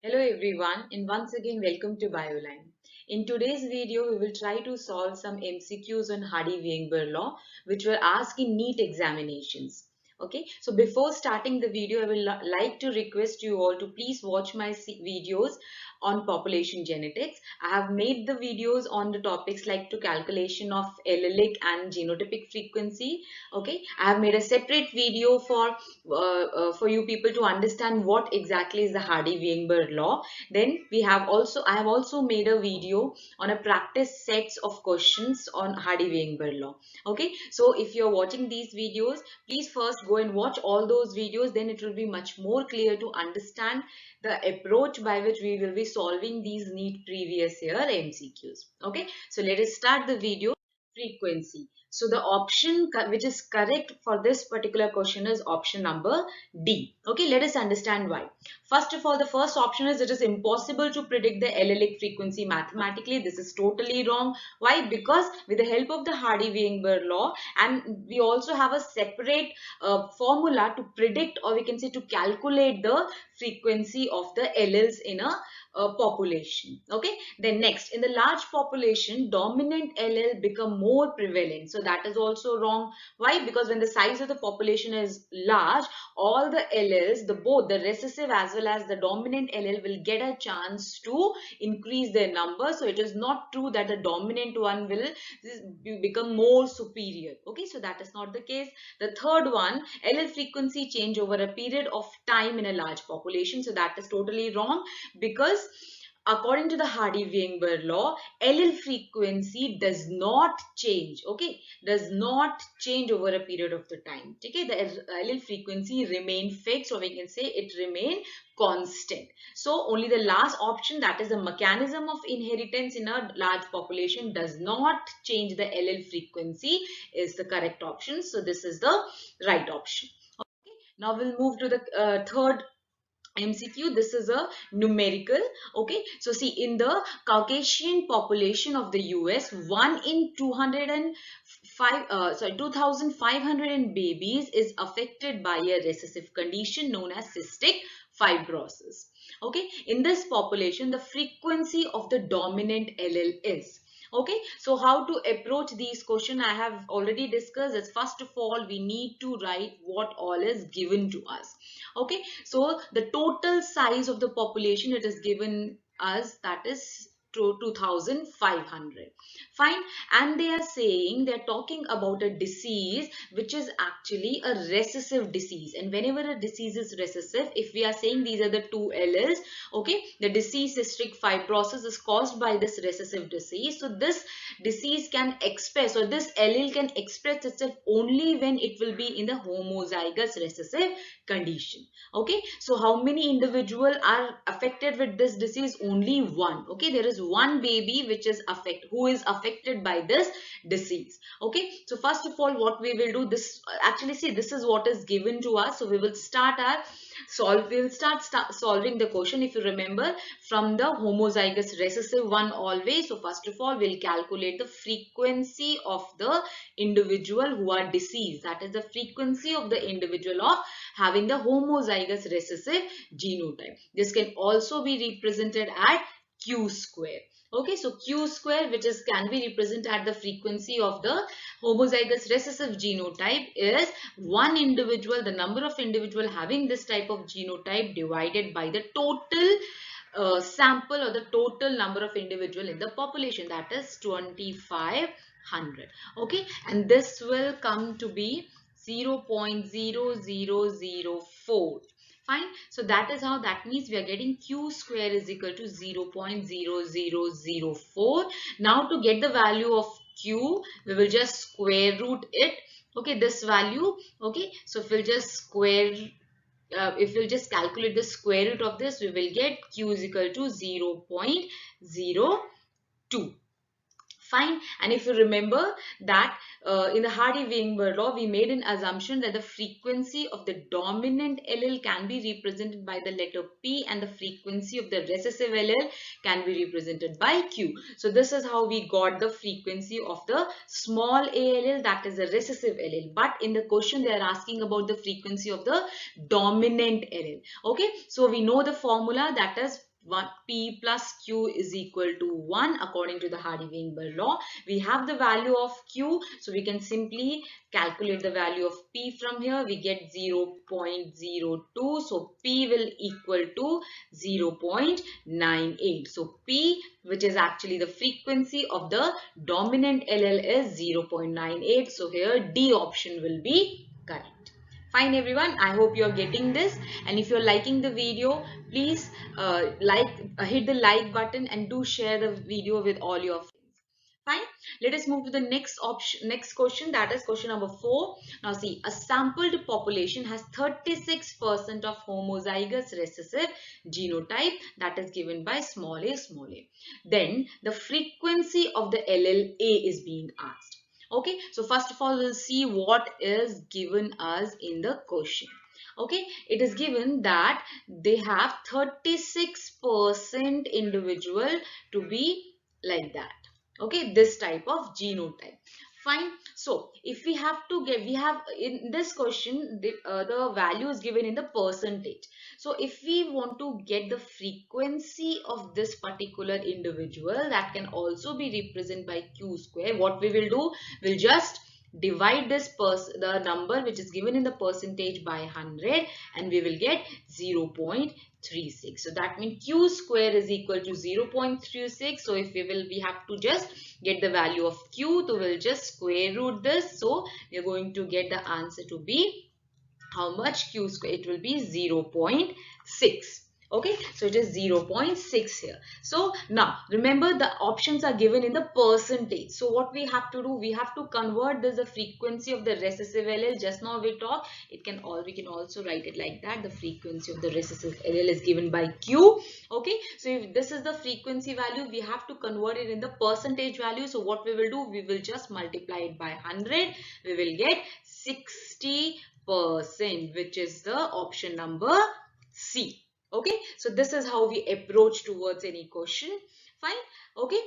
Hello everyone, and once again welcome to Bioline. In today's video, we will try to solve some MCQs on Hardy-Weinberg law, which were asked in NEET examinations. Okay, so before starting the video, I will like to request you all to please watch my videos on population genetics. I have made the videos on the topics like to calculation of allelic and genotypic frequency. Okay, I have made a separate video for you people to understand what exactly is the Hardy-Weinberg law. Then I have also made a video on a practice sets of questions on Hardy-Weinberg law. Okay, so if you're watching these videos, please first go and watch all those videos. Then it will be much more clear to understand the approach by which we will be solving these NEET previous year MCQs. Okay, so let us start the video. Frequency. So the option which is correct for this particular question is option number D. Okay, let us understand why. First of all, the first option is it is impossible to predict the allelic frequency mathematically. This is totally wrong. Why? Because with the help of the Hardy-Weinberg law, and we also have a separate formula to predict, or we can say to calculate the frequency of the alleles in a population. Okay, then next, in the large population, dominant allele become more prevalent. So that is also wrong. Why? Because when the size of the population is large, all the alleles, both the recessive as well as the dominant allele will get a chance to increase their number. So it is not true that the dominant one will become more superior. Okay, so that is not the case. The third one, allele frequency change over a period of time in a large population. So that is totally wrong, because according to the Hardy-Weinberg law, allele frequency does not change. Okay, does not change over a period of the time. Okay, the allele frequency remain fixed, or we can say it remain constant. So only the last option, that is the mechanism of inheritance in a large population, does not change the allele frequency, is the correct option. So this is the right option. Okay, now we'll move to the third MCQ. This is a numerical. Okay, so see, in the Caucasian population of the US, 1 in 2,500 babies is affected by a recessive condition known as cystic fibrosis. Okay, in this population, the frequency of the dominant allele is. Okay, so how to approach these questions I have already discussed. Is first of all, we need to write what all is given to us. Okay, so the total size of the population it is given us, that is 2,500. Fine, and they are saying, they're talking about a disease which is actually a recessive disease. And whenever a disease is recessive, if we are saying these are the two alleles, okay, the disease cystic fibrosis is caused by this recessive disease. So this disease can express, or this allele can express itself only when it will be in the homozygous recessive condition. Okay, so how many individuals are affected with this disease? Only one. Okay, there is one baby who is affected by this disease. Okay, so first of all, what we will do, this actually, see, this is what is given to us. So we will start solving the question. If you remember, from the homozygous recessive one always. So first of all, we'll calculate the frequency of the individual who are deceased. That is the frequency of the individual of having the homozygous recessive genotype. This can also be represented at Q square. Okay, so Q square, which can be represented at the frequency of the homozygous recessive genotype, is one individual, the number of individual having this type of genotype, divided by the total sample, or the total number of individual in the population, that is 2,500. Okay, and this will come to be 0.0004. Fine, so that is how, that means we are getting Q square is equal to 0.0004. Now to get the value of Q, we will just square root it. Okay, this value. Okay, so if we'll just calculate the square root of this, we will get Q is equal to 0.02. Fine, and if you remember that in the Hardy-Weinberg law, we made an assumption that the frequency of the dominant allele can be represented by the letter P, and the frequency of the recessive allele can be represented by Q. So this is how we got the frequency of the small a allele, that is the recessive allele. But in the question, they are asking about the frequency of the dominant allele. Okay, so we know the formula, that is P plus Q is equal to 1 according to the Hardy-Weinberg law. We have the value of Q, so we can simply calculate the value of P from here. We get 0.02, so P will equal to 0.98. So P, which is actually the frequency of the dominant LL, is 0.98. So here D option will be correct. Fine everyone, I hope you're getting this, and if you're liking the video, please hit the like button and do share the video with all your friends. Fine, let us move to the next question, that is question number 4. Now see, a sampled population has 36% of homozygous recessive genotype, that is given by small a small a. Then the frequency of the LLA is being asked. Okay, so first of all, we'll see what is given us in the question. Okay, it is given that they have 36% individual to be like that. Okay, this type of genotype. Fine. So if we have to get, we have in this question the value is given in the percentage. So if we want to get the frequency of this particular individual, that can also be represented by Q square. What we will do, we'll just divide the number which is given in the percentage by 100, and we will get 0.36. So that means Q square is equal to 0.36. So if we have to just get the value of Q, so we'll just square root this. So we are going to get the answer to be how much? Q square, it will be 0.6. Okay, so it is 0.6 here. So now remember, the options are given in the percentage. So what we have to do, we have to convert this the frequency of the recessive allele. Just now we talked, we can also write it like that. The frequency of the recessive allele is given by Q. Okay, so if this is the frequency value, we have to convert it in the percentage value. So what we will do, we will just multiply it by 100. We will get 60%, which is the option number C. Okay, so this is how we approach towards any question. Fine. Okay,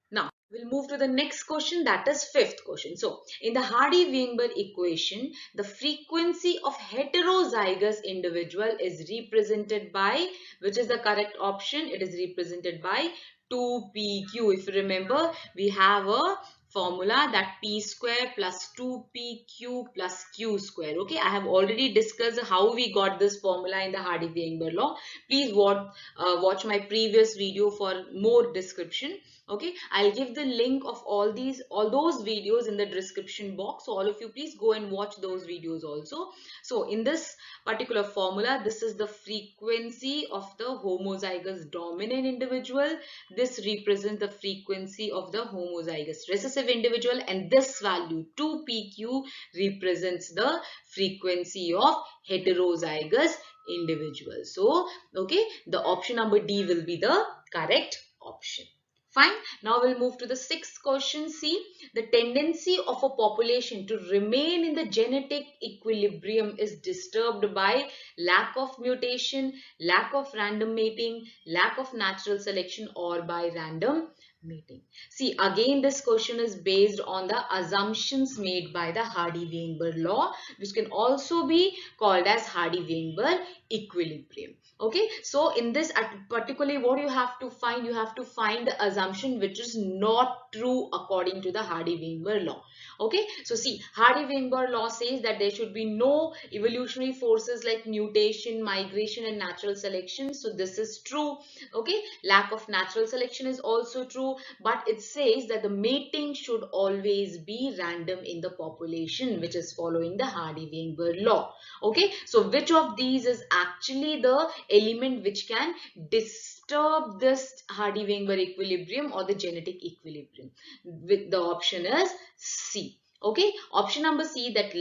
now we'll move to the next question, that is fifth question. So in the Hardy-Weinberg equation, the frequency of heterozygous individual is represented by, which is the correct option? It is represented by 2pq. If you remember, we have a formula that p square plus 2pq plus q square. Okay, I have already discussed how we got this formula in the Hardy-Weinberg law. Please watch my previous video for more description. Okay, I'll give the link of all those videos in the description box, so all of you please go and watch those videos also. So in this particular formula, this is the frequency of the homozygous dominant individual, this represents the frequency of the homozygous recessive individual, and this value 2pq represents the frequency of heterozygous individual. So okay, the option number D will be the correct option. Fine. Now we'll move to the sixth question. See, the tendency of a population to remain in the genetic equilibrium is disturbed by lack of mutation, lack of random mating, lack of natural selection, or by random mating. See, again this question is based on the assumptions made by the Hardy-Weinberg law, which can also be called as Hardy-Weinberg equilibrium. Okay, so in this particularly what you have to find, the assumption which is not true according to the Hardy-Weinberg law. Okay, so see, Hardy-Weinberg law says that there should be no evolutionary forces like mutation, migration, and natural selection. So this is true. Okay, lack of natural selection is also true, but it says that the mating should always be random in the population, which is following the Hardy-Weinberg law. Okay, so which of these is actually the element which can disturb this Hardy-Weinberg equilibrium or the genetic equilibrium? With the option is C. Okay, option number C, that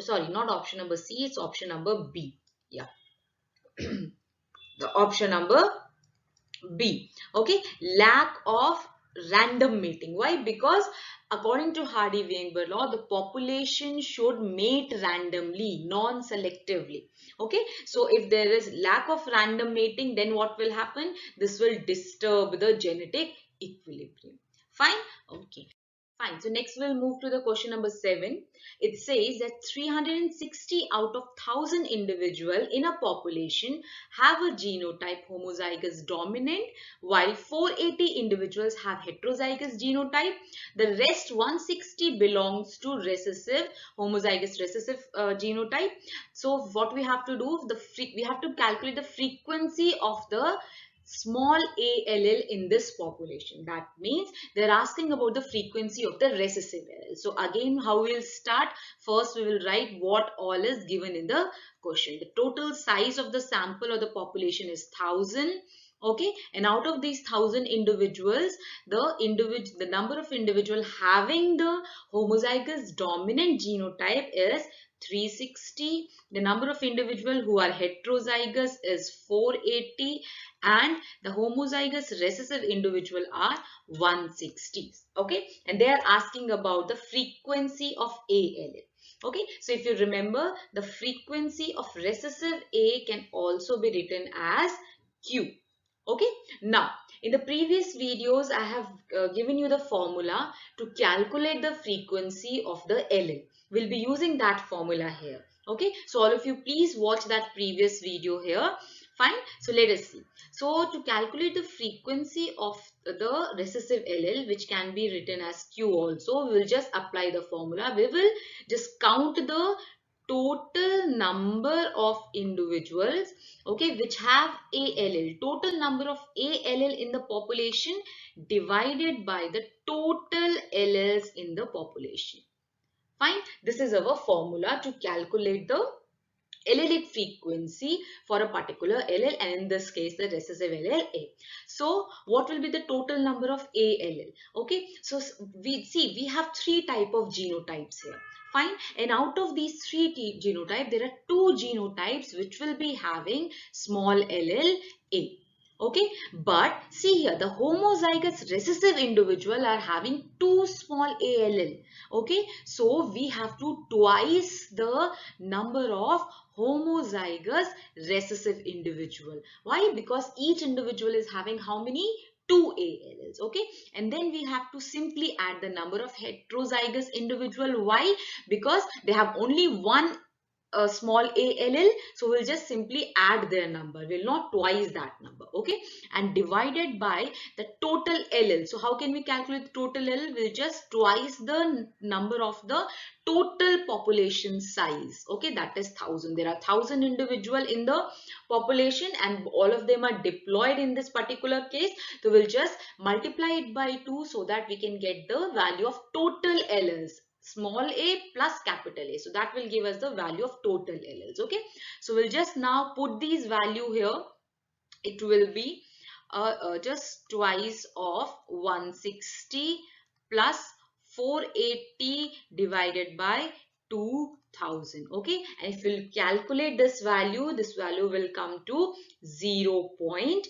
sorry, not option number C, it's option number B. Yeah, the option number B. Okay, lack of random mating. Why? Because according to Hardy-Weinberg law, the population should mate randomly, non-selectively. Okay, so if there is lack of random mating, then what will happen? This will disturb the genetic equilibrium. Fine. Okay. Fine. So next we'll move to the question number 7. It says that 360 out of 1000 individual in a population have a genotype homozygous dominant, while 480 individuals have heterozygous genotype. The rest 160 belongs to recessive, homozygous recessive genotype. So what we have to do, we have to calculate the frequency of the small a allele in this population. That means they're asking about the frequency of the recessive allele. So again, how we'll start? First, we will write what all is given in the question. The total size of the sample or the population is 1000. Okay, and out of these 1000 individuals, the number of individual having the homozygous dominant genotype is 360. The number of individual who are heterozygous is 480, and the homozygous recessive individual are 160. Okay, and they are asking about the frequency of A allele. Okay, so if you remember, the frequency of recessive A can also be written as Q. Okay, now in the previous videos I have given you the formula to calculate the frequency of the allele. We'll be using that formula here. Okay, so all of you please watch that previous video here. Fine, so let us see. So to calculate the frequency of the recessive allele, which can be written as Q also, we will just apply the formula. We will just count the total number of individuals, okay, which have A allele. Total number of A allele in the population divided by the total alleles in the population. Fine, this is our formula to calculate the allelic frequency for a particular allele, and in this case the recessive allele A. So what will be the total number of A allele? Okay, so we have three type of genotypes here. Fine, and out of these three genotypes, there are two genotypes which will be having small allele A. Okay, but see here, the homozygous recessive individual are having two small A allele. Okay, so we have to twice the number of homozygous recessive individual. Why? Because each individual is having how many? 2 A alleles. Okay, and then we have to simply add the number of heterozygous individual. Why? Because they have only one a small a allele, so we'll just simply add their number. We'll not twice that number. Okay, and divided by the total allele. So how can we calculate the total allele? We'll just twice the number of the total population size. Okay, that is 1000. There are 1000 individual in the population and all of them are deployed in this particular case. So we'll just multiply it by 2 so that we can get the value of total alleles, small a plus capital A. So that will give us the value of total alleles. Okay, so we'll just now put these value here. It will be just twice of 160 plus 480 divided by 2000. Okay, and if we'll calculate this value will come to 0.4.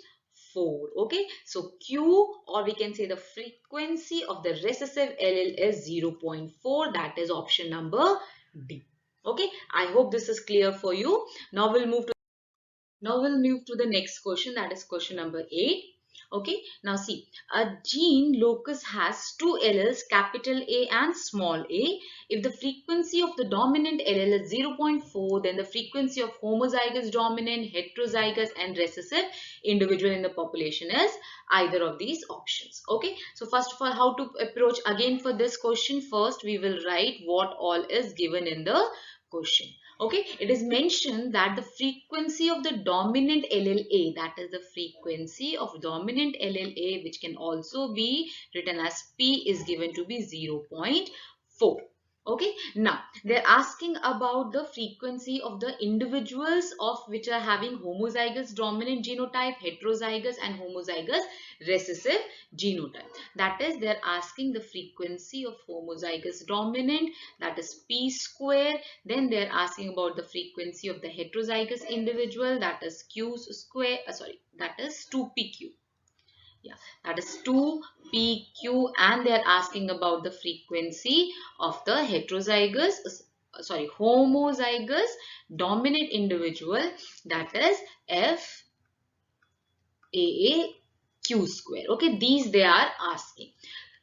Okay, so Q, or we can say the frequency of the recessive allele is 0.4. That is option number D. Okay, I hope this is clear for you. Now we'll move to the next question, that is question number 8. Okay, now see, a gene locus has two alleles, capital A and small a. If the frequency of the dominant allele is 0.4, then the frequency of homozygous dominant, heterozygous and recessive individual in the population is either of these options. Okay, so first of all, how to approach again for this question? First, we will write what all is given in the question. Okay, it is mentioned that the frequency of the dominant allele A, that is the frequency of dominant allele A, which can also be written as P, is given to be 0.4. Okay, now they're asking about the frequency of the individuals of which are having homozygous dominant genotype, heterozygous and homozygous recessive genotype. That is, they're asking the frequency of homozygous dominant, that is P square. Then they're asking about the frequency of the heterozygous individual, that is Q square, that is 2PQ. Yeah, that is 2PQ, and they are asking about the frequency of the homozygous dominant individual, that is FAAQ square. Okay, these they are asking.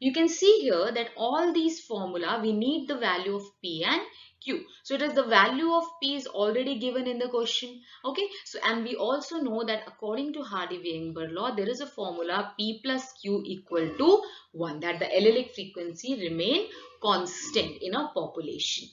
you can see here that all these formula, we need the value of P and Q. So it is the value of P is already given in the question. Okay. So, and we also know that according to Hardy-Weinberg law, there is a formula P plus Q equal to 1, that the allelic frequency remain constant in a population.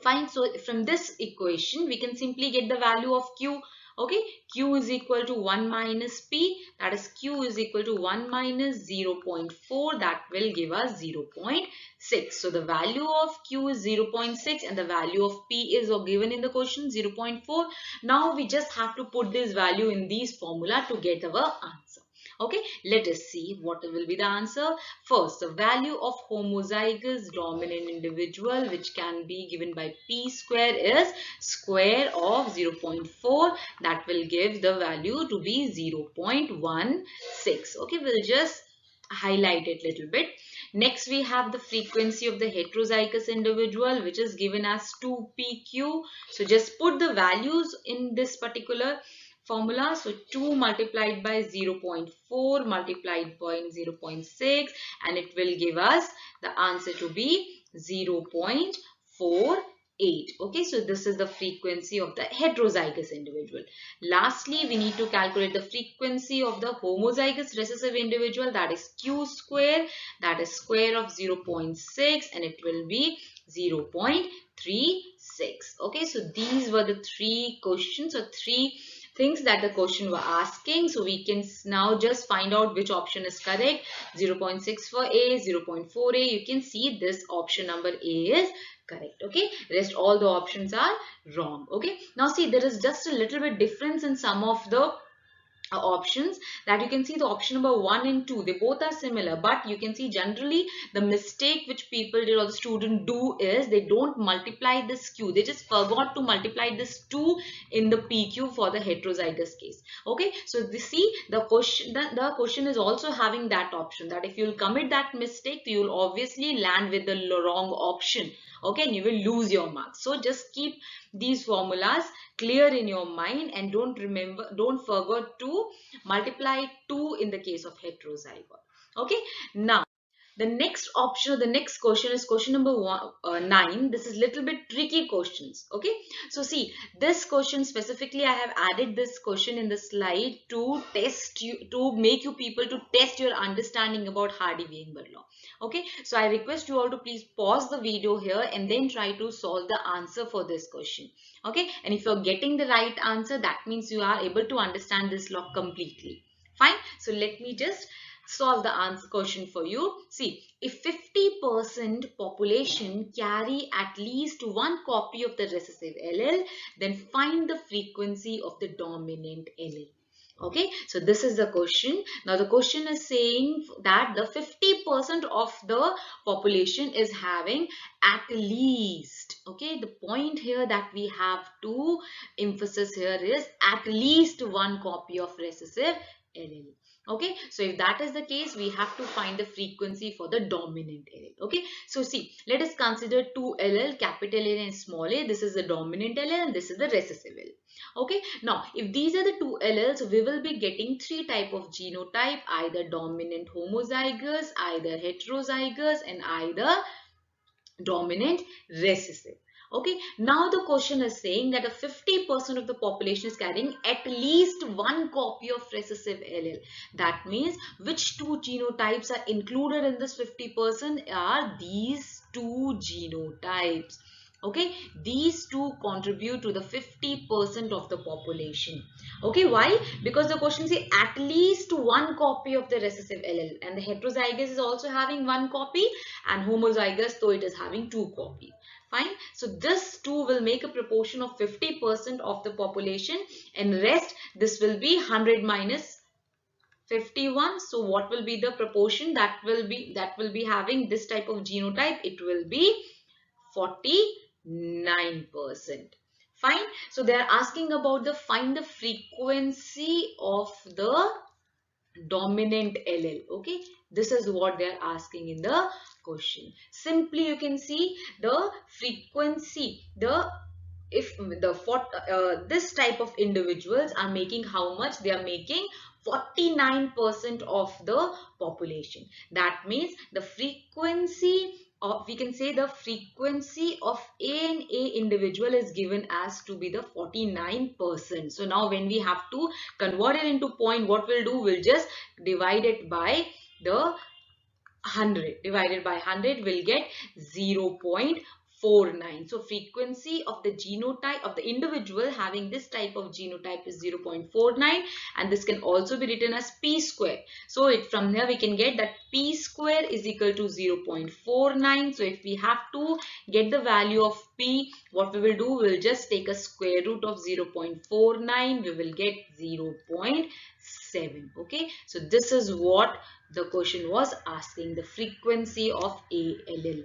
Fine. So from this equation, we can simply get the value of Q. Okay, Q is equal to 1 minus P, that is Q is equal to 1 minus 0.4, that will give us 0.6. So the value of Q is 0.6 and the value of P is given in the question 0.4. Now we just have to put this value in these formula to get our answer. Okay, let us see what will be the answer. First, the value of homozygous dominant individual, which can be given by P square, is square of 0.4. That will give the value to be 0.16. Okay, we'll just highlight it a little bit. Next, we have the frequency of the heterozygous individual, which is given as 2PQ. So just put the values in this particular formula. So 2 multiplied by 0.4 multiplied by 0.6, and it will give us the answer to be 0.48. Okay, so this is the frequency of the heterozygous individual. Lastly, we need to calculate the frequency of the homozygous recessive individual, that is Q square, that is square of 0.6, and it will be 0.36. Okay, so these were the three questions or three things that the question were asking. So we can now just find out which option is correct. 0.6 for A, 0.4 A. You can see this option number A is correct. Okay, rest all the options are wrong. Okay, now see, there is just a little bit difference in some of the options, that you can see the option number 1 and 2, they both are similar, but you can see generally the mistake which people did or the student do is they don't multiply this Q, they just forgot to multiply this 2 in the PQ for the heterozygous case. Okay, so see, the question is also having that option, that if you will commit that mistake, you will obviously land with the wrong option. Okay, and you will lose your marks. So just keep these formulas clear in your mind and don't forget to multiply 2 in the case of heterozygote. Okay, now the next option or the next question is question number 9. This is little bit tricky questions. Okay, so see, this question specifically I have added this question in the slide to test you, to make you people to test your understanding about Hardy-Weinberg law. Okay, so I request you all to please pause the video here and then try to solve the answer for this question. Okay, and if you're getting the right answer, that means you are able to understand this law completely. Fine, so let me just solve the answer question for you. See, if 50% population carry at least one copy of the recessive allele, then find the frequency of the dominant allele. Okay, so this is the question. Now the question is saying that the 50% of the population is having at least, okay, the point here that we have to emphasize here is at least one copy of recessive allele. Okay, so if that is the case, we have to find the frequency for the dominant allele. Okay, so see, let us consider two allele, capital A and small a. This is the dominant allele and this is the recessive allele. Okay, now if these are the two alleles, we will be getting three type of genotype, either dominant homozygous, either heterozygous, and either dominant recessive. Okay, now the question is saying that a 50% of the population is carrying at least one copy of recessive allele. That means which two genotypes are included in this 50% are these two genotypes. Okay, these two contribute to the 50% of the population. Okay, why? Because the question says at least one copy of the recessive allele, and the heterozygous is also having one copy, and homozygous, though it is having two copies. Fine. So this two will make a proportion of 50% of the population, and rest this will be 100 minus 51. So what will be the proportion that will be having this type of genotype? It will be 49%. Fine. So they are asking about find the frequency of the dominant allele. Okay, this is what they are asking in the question. Simply you can see the frequency, if the this type of individuals are making how much? They are making 49% of the population. That means the frequency, or we can say the frequency of ANA individual is given as to be the 49%. So now when we have to convert it into point, what we'll do, we'll just divide it by the 100. Divided by 100 will get 0.49. So frequency of the genotype of the individual having this type of genotype is 0.49, and this can also be written as p square. So from here we can get that p square is equal to 0.49. So if we have to get the value of p, what we will do, we'll just take a square root of 0.49. We will get 0.7. Okay, so this is what the question was asking, the frequency of ALL.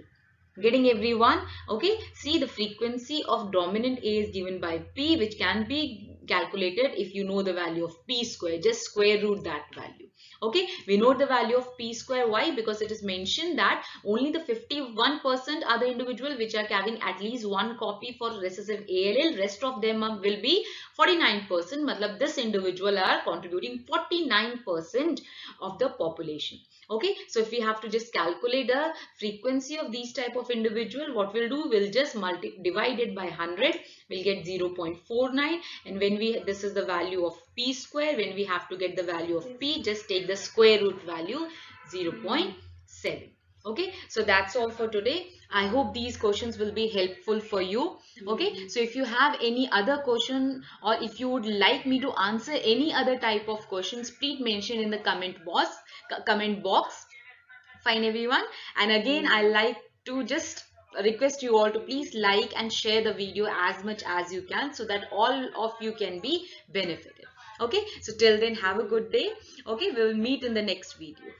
Getting everyone? Okay, see, the frequency of dominant A is given by P, which can be calculated if you know the value of P square. Just square root that value. Okay, we know the value of P square. Why? Because it is mentioned that only the 51% are the individual which are having at least one copy for recessive ALL. Rest of them will be 49%. Matlab this individual are contributing 49% of the population. Okay, so if we have to just calculate the frequency of these type of individual, what we'll do, we'll just divide it by 100. We'll get 0.49, and when this is the value of P square, when we have to get the value of P, just take the square root value 0.7. Okay, so that's all for today. I hope these questions will be helpful for you. Okay, so if you have any other question, or if you would like me to answer any other type of questions, please mention in the comment box. Fine, everyone. And again, I like to just request you all to please like and share the video as much as you can, so that all of you can be benefited. Okay, so till then, have a good day. Okay, we will meet in the next video.